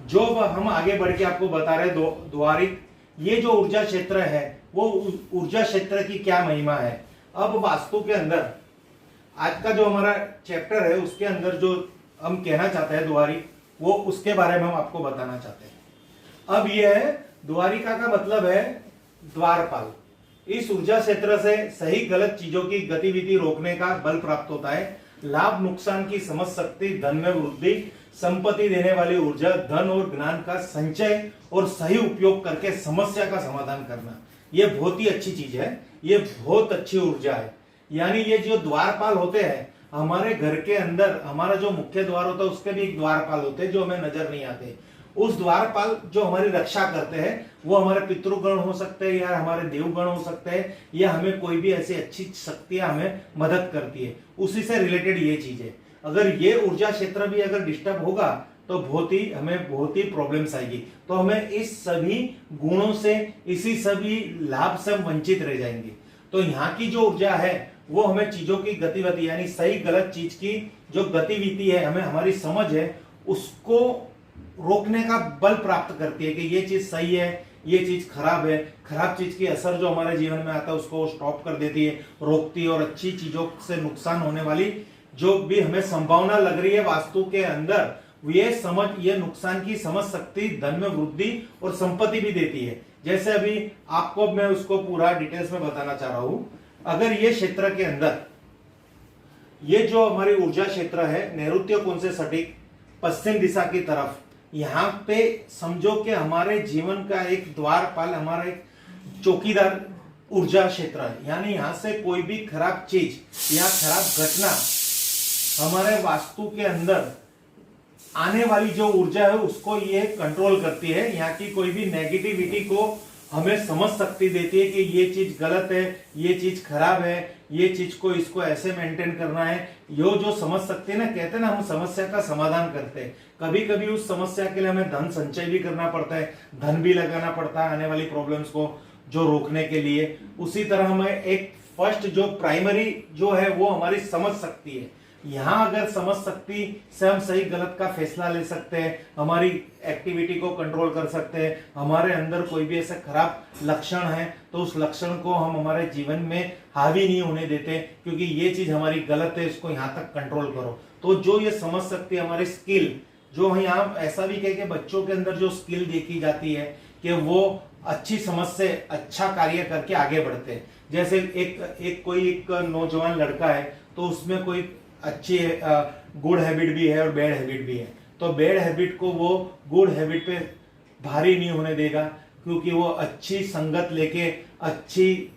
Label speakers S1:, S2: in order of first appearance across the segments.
S1: जो हम आगे बढ़ के आपको बता रहे द्वारिक, ये जो ऊर्जा क्षेत्र है वो ऊर्जा क्षेत्र की क्या महिमा है। अब वास्तु के अंदर आज का जो हमारा चैप्टर है उसके अंदर जो हम कहना चाहते हैं द्वारिक, वो उसके बारे में हम आपको बताना चाहते हैं। अब यह है द्वारिका का मतलब है द्वारपाल। इस ऊर्जा क्षेत्र से सही गलत चीजों की गतिविधि रोकने का बल प्राप्त होता है। लाभ नुकसान की समझ शक्ति, धन में वृद्धि, संपत्ति देने वाली ऊर्जा, धन और ज्ञान का संचय और सही उपयोग करके समस्या का समाधान करना, यह बहुत ही अच्छी चीज है। ये बहुत अच्छी ऊर्जा है। यानी ये जो द्वारपाल होते हैं हमारे घर के अंदर, हमारा जो मुख्य द्वार होता है उसके भी एक द्वारपाल होते हैं जो हमें नजर नहीं आते। उस द्वारपाल जो हमारी रक्षा करते हैं वो हमारे पितृगण हो सकते हैं या हमारे देवगण हो सकते हैं, या हमें कोई भी ऐसी अच्छी शक्तियां हमें मदद करती है, उसी से रिलेटेड ये चीज है। अगर ये ऊर्जा क्षेत्र भी अगर डिस्टर्ब होगा तो हमें बहुत ही प्रॉब्लम्स आएगी। तो हमें इस सभी गुणों से, इसी सभी लाभ से हम वंचित रह जाएंगे। तो यहाँ की जो ऊर्जा है वो हमें चीजों की गतिविधि यानी सही गलत चीज की जो गतिविधि है, हमें हमारी समझ है उसको रोकने का बल प्राप्त करती है कि ये चीज सही है, ये चीज खराब है। खराब चीज की असर जो हमारे जीवन में आता है उसको स्टॉप कर देती है, रोकती है, और अच्छी चीजों से नुकसान होने वाली जो भी हमें संभावना लग रही है वास्तु के अंदर, ये नुकसान की समझ सकती, धन में वृद्धि और संपत्ति भी देती है। जैसे अभी आपको मैं उसको पूरा डिटेल्स में बताना चाह रहा हूं। अगर ये क्षेत्र के अंदर ये जो हमारी ऊर्जा क्षेत्र है नैऋत्य कोण से सटीक पश्चिम दिशा की तरफ, यहाँ पे समझो कि हमारे जीवन का एक द्वारपाल, हमारा एक चौकीदार ऊर्जा क्षेत्र है। यानी यहाँ से कोई भी खराब चीज या खराब घटना हमारे वास्तु के अंदर आने वाली जो ऊर्जा है उसको ये कंट्रोल करती है। यहाँ की कोई भी नेगेटिविटी को हमें समझ शक्ति देती है कि ये चीज गलत है, ये चीज खराब है, ये चीज को इसको ऐसे मेंटेन करना है। यो जो समझ सकते हैं ना, कहते हैं ना, हम समस्या का समाधान करते हैं। कभी कभी उस समस्या के लिए हमें धन संचय भी करना पड़ता है, धन भी लगाना पड़ता है आने वाली प्रॉब्लम्स को जो रोकने के लिए। उसी तरह हमें एक फर्स्ट जो प्राइमरी जो है वो हमारी समझ शक्ति है। यहाँ अगर समझ शक्ति से हम सही गलत का फैसला ले सकते हैं, हमारी एक्टिविटी को कंट्रोल कर सकते हैं। हमारे अंदर कोई भी ऐसा खराब लक्षण है तो उस लक्षण को हम हमारे जीवन में हावी नहीं होने देते, क्योंकि ये चीज हमारी गलत है, इसको यहाँ तक कंट्रोल करो। तो जो ये समझ सकती है हमारी स्किल, जो यहाँ ऐसा भी कह के बच्चों के अंदर जो स्किल देखी जाती है कि वो अच्छी समझ से अच्छा कार्य करके आगे बढ़ते हैं। जैसे एक नौजवान लड़का है तो उसमें कोई अच्छी गुड हैबिट भी है और बैड हैबिट भी है, तो बैड हैबिट को वो गुड हैबिट पे भारी नहीं होने देगा, क्योंकि वो अच्छी संगत लेके, अच्छी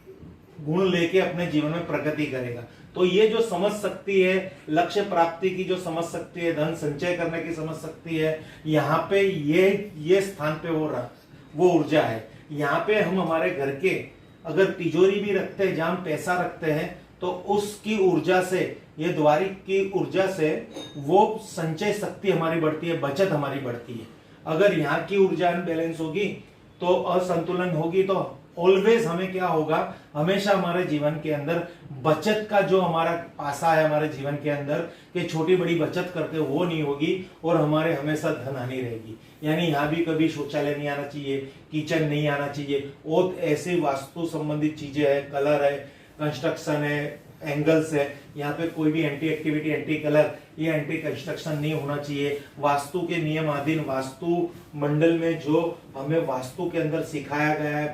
S1: गुण लेके अपने जीवन में प्रगति करेगा। तो ये जो समझ सकती है, लक्ष्य प्राप्ति की जो समझ सकती है, धन संचय करने की समझ सकती है, यहाँ पे ये स्थान पे वो ऊर्जा है। यहाँ पे हम हमारे घर के अगर तिजोरी भी रखते हैं, जहां हम पैसा रखते हैं, तो उसकी ऊर्जा से, ये द्वारिक की ऊर्जा से वो संचय शक्ति हमारी बढ़ती है, बचत हमारी बढ़ती है। अगर यहाँ की ऊर्जा अनबैलेंस होगी तो असंतुलन होगी, तो ऑलवेज हमें क्या होगा, हमेशा हमारे जीवन के अंदर बचत का जो हमारा पासा है हमारे जीवन के अंदर कि छोटी बड़ी बचत करते वो नहीं होगी, और हमारे हमेशा धन हानि रहेगी। यानी यहाँ भी कभी शौचालय नहीं आना चाहिए, किचन नहीं आना चाहिए, और ऐसे वास्तु संबंधित चीजें है, कलर है, कंस्ट्रक्शन है, एंगल्स है, यहाँ पे कोई भी एंटी एक्टिविटी, एंटी कलर या एंटी कंस्ट्रक्शन नहीं होना चाहिए। वास्तु के नियम अधीन वास्तु मंडल में जो हमें वास्तु के अंदर सिखाया गया है,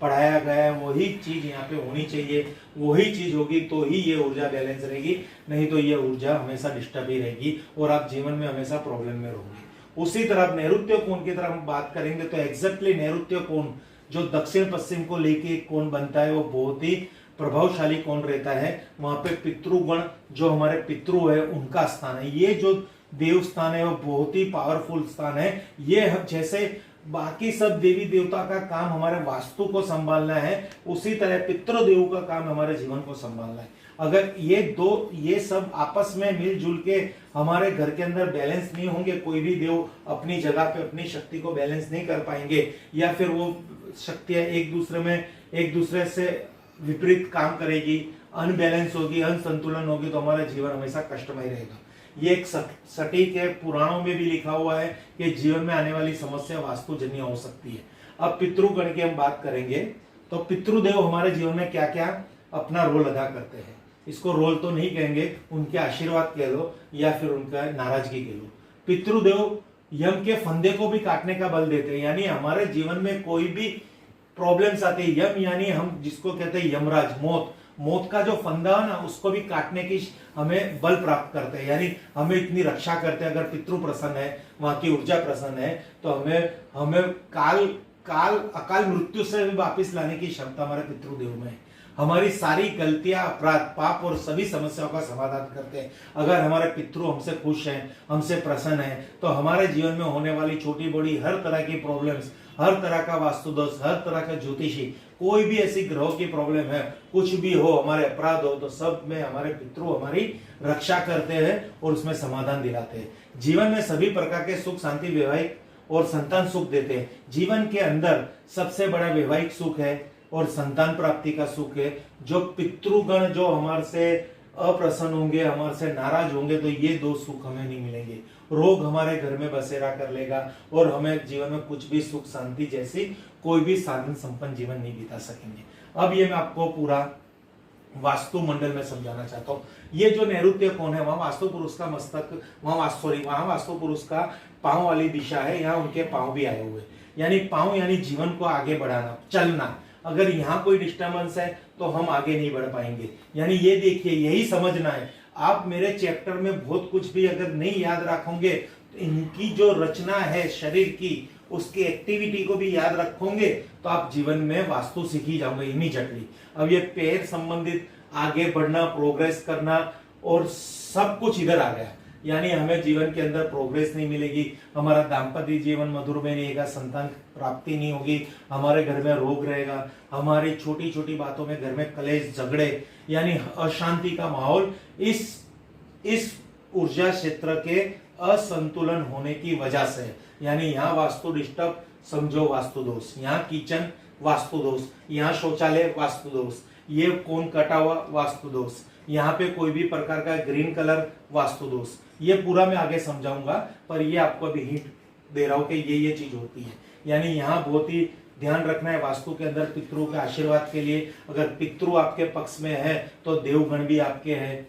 S1: पढ़ाया गया है, वही चीज यहाँ पे होनी चाहिए। वही चीज होगी तो ही ये ऊर्जा बैलेंस रहेगी, नहीं तो ये ऊर्जा हमेशा डिस्टर्ब ही रहेगी और आप जीवन में हमेशा प्रॉब्लम में रहोगे। उसी तरह नैऋत्य कोण की तरफ हम बात करेंगे तो एग्जैक्टली नैऋत्य कोण जो दक्षिण पश्चिम को लेके कोण बनता है वो बहुत ही प्रभावशाली कौन रहता है। वहां पे पितृगण जो हमारे पितृ है उनका स्थान है। ये जो देव स्थान है वो बहुत ही पावरफुल स्थान है। ये जैसे बाकी सब देवी देवता का काम हमारे वास्तु को संभालना है, उसी तरह पितृदेव का काम हमारे जीवन को संभालना है। अगर ये सब आपस में मिलजुल के हमारे घर के अंदर बैलेंस नहीं होंगे, कोई भी देव अपनी जगह पे अपनी शक्ति को बैलेंस नहीं कर पाएंगे, या फिर वो शक्तियां एक दूसरे से विपरीत काम करेगी, अनबैलेंस होगी, अनसंतुलन होगी, तो हमारा जीवन हमेशा कष्टमय रहेगा। ये एक सटीक है, पुराणों में भी लिखा हुआ है कि जीवन में आने वाली समस्या वास्तुजन्य हो सकती है। अब पितृगण की हम बात करेंगे तो पितृदेव हमारे जीवन में क्या क्या अपना रोल अदा करते हैं। इसको रोल तो नहीं कहेंगे, उनके आशीर्वाद कह लो या फिर उनका नाराजगी कह लो। पितृदेव यम के फंदे को भी काटने का बल देते हैं, यानी हमारे जीवन में कोई भी प्रॉब्लम्स आते हैं, यम यानी हम जिसको कहते हैं यमराज, मौत का जो फंदा है ना उसको भी काटने की हमें बल प्राप्त करते हैं, यानी हमें इतनी रक्षा करते हैं। अगर पितृ प्रसन्न है, वहां की ऊर्जा प्रसन्न है, तो हमें अकाल मृत्यु से भी वापिस लाने की क्षमता हमारे पितृदेव में है। हमारी सारी गलतियां, अपराध, पाप और सभी समस्याओं का समाधान करते हैं। अगर हमारे पितृ हमसे खुश हैं, हमसे प्रसन्न हैं, तो हमारे जीवन में होने वाली छोटी बड़ी हर तरह की प्रॉब्लम्स, हर तरह का वास्तु दोष, हर तरह का ज्योतिषी, कोई भी ऐसी ग्रहों की प्रॉब्लम है, कुछ भी हो, हमारे अपराध हो, तो सब में हमारे पितृ हमारी रक्षा करते हैं और उसमें समाधान दिलाते हैं। जीवन में सभी प्रकार के सुख शांति, वैवाहिक और संतान सुख देते हैं। जीवन के अंदर सबसे बड़ा वैवाहिक सुख है और संतान प्राप्ति का सुख है। जो पितृगण जो हमारे से अप्रसन्न होंगे, हमारे से नाराज होंगे, तो ये दो सुख हमें नहीं मिलेंगे। रोग हमारे घर में बसेरा कर लेगा और हमें जीवन में कुछ भी सुख शांति जैसी कोई भी साधन संपन्न जीवन नहीं बिता सकेंगे। अब ये मैं आपको पूरा वास्तु मंडल में समझाना चाहता हूँ। ये जो नैऋत्य कोण है, वहां वास्तु पुरुष का मस्तक, वहां वास्तु पुरुष का पांव वाली दिशा है, यहाँ उनके पांव भी आए हुए, यानी पांव यानी जीवन को आगे बढ़ाना, चलना। अगर यहाँ कोई डिस्टर्बेंस है तो हम आगे नहीं बढ़ पाएंगे। यानी ये देखिए, यही समझना है। आप मेरे चैप्टर में बहुत कुछ भी अगर नहीं याद रखोगे, तो इनकी जो रचना है शरीर की, उसकी एक्टिविटी को भी याद रखोगे, तो आप जीवन में वास्तु सीख ही जाओगे इमीडिएटली। अब ये पैर संबंधित आगे बढ़ना, प्रोग्रेस करना और सब कुछ इधर आ गया, यानी हमें जीवन के अंदर प्रोग्रेस नहीं मिलेगी, हमारा दाम्पत्य जीवन मधुर में नहीं रहेगा, संतान प्राप्ति नहीं होगी, हमारे घर में रोग रहेगा, हमारी छोटी छोटी बातों में घर में कलेश, झगड़े, यानी अशांति का माहौल इस ऊर्जा क्षेत्र के असंतुलन होने की वजह से। यानी यहाँ वास्तु डिस्टर्ब, समझो वास्तु दोष। यहाँ किचन वास्तु दोष, यहाँ शौचालय वास्तु दोष, ये कोण कटा हुआ वास्तु दोष, यहाँ पे कोई भी प्रकार का ग्रीन कलर वास्तु दोष। ये पूरा मैं आगे समझाऊंगा, पर ये आपको अभी हिंट दे रहा हूँ कि ये चीज होती है। यानी यहाँ बहुत ही ध्यान रखना है वास्तु के अंदर पितरों के आशीर्वाद के लिए। अगर पितृ आपके पक्ष में है तो देवगण भी आपके हैं,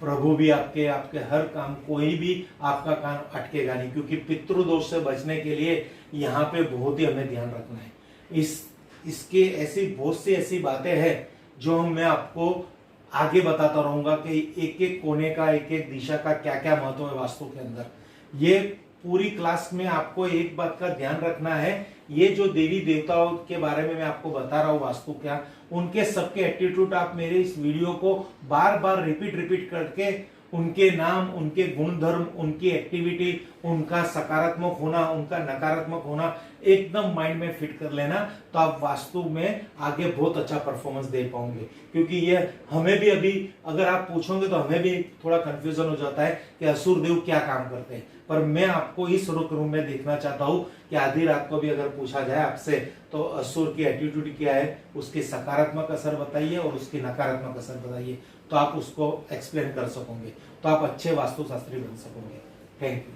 S1: प्रभु भी आपके हर काम, कोई भी आपका काम अटकेगा नहीं, क्योंकि पितृ दोष से बचने के लिए यहाँ पे बहुत ही हमें ध्यान रखना है। इसके ऐसी बहुत सी ऐसी बातें हैं जो मैं आपको आगे बताता रहूंगा कि एक एक कोने का, एक एक दिशा का क्या क्या महत्व है वास्तु के अंदर। ये पूरी क्लास में आपको एक बात का ध्यान रखना है, ये जो देवी देवताओं के बारे में मैं आपको बता रहा हूँ वास्तु क्या, उनके सबके एटीट्यूड आप मेरे इस वीडियो को बार बार रिपीट करके उनके नाम, उनके गुण धर्म, उनकी एक्टिविटी, उनका सकारात्मक होना, उनका नकारात्मक होना एकदम माइंड में फिट कर लेना, तो आप वास्तु में आगे बहुत अच्छा परफॉर्मेंस दे पाओगे। क्योंकि ये हमें भी अभी अगर आप पूछोगे तो हमें भी थोड़ा कंफ्यूजन हो जाता है कि असुर देव क्या काम करते हैं, पर मैं आपको इस रूम में देखना चाहता हूँ कि आधी रात को भी अगर पूछा जाए आपसे तो असुर की एटीट्यूड क्या है, उसकी सकारात्मक असर बताइए और उसकी नकारात्मक असर बताइए, तो आप उसको एक्सप्लेन कर सकोगे, तो आप अच्छे वास्तुशास्त्री बन सकोगे। Thank you.